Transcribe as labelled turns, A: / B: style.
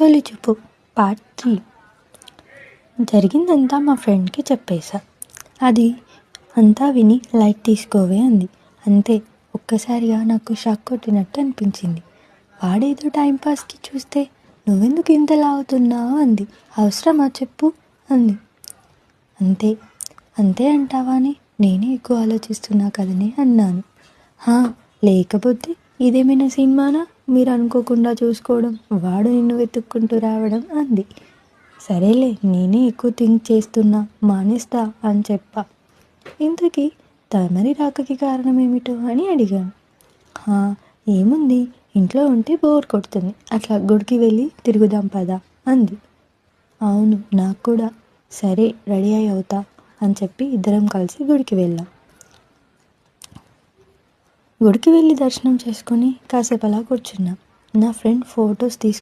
A: తొలి చూపు పార్ట్ 3. జరిగిందంతా మా ఫ్రెండ్కి చెప్పేశా. అది అంతా విని లైట్ తీసుకోవే అంది. అంతే, ఒక్కసారిగా నాకు షాక్ కొట్టినట్టు అనిపించింది. వాడేదో టైంపాస్కి చూస్తే నువ్వెందుకు ఇంతలా అవుతున్నావు అంది. అవసరమా చెప్పు అంది. అంతే అంతే అంటావా అని నేనే ఎక్కువ ఆలోచిస్తున్నా కదనే అన్నాను. లేకపోతే ఇదేమైనా సినిమానా మీరు అనుకోకుండా చూసుకోవడం, వాడు నిన్ను వెతుక్కుంటూ రావడం అంది. సరేలే, నేనే ఎక్కువ థింక్ చేస్తున్నా, మానేస్తా అని చెప్పా. ఇంతకీ తమరి రాకకి కారణం ఏమిటో అని అడిగాను. ఏముంది, ఇంట్లో ఉంటే బోర్ కొడుతుంది, అట్లా గుడికి వెళ్ళి తిరుగుదాం పదా అంది. అవును, నాకు కూడా. సరే, రెడీ అయి అవుతా అని చెప్పి ఇద్దరం కలిసి గుడికి వెళ్ళాం. గుడికి వెళ్ళి దర్శనం చేసుకొని కాసేపు అలా కూర్చున్నాం. నా ఫ్రెండ్ ఫొటోస్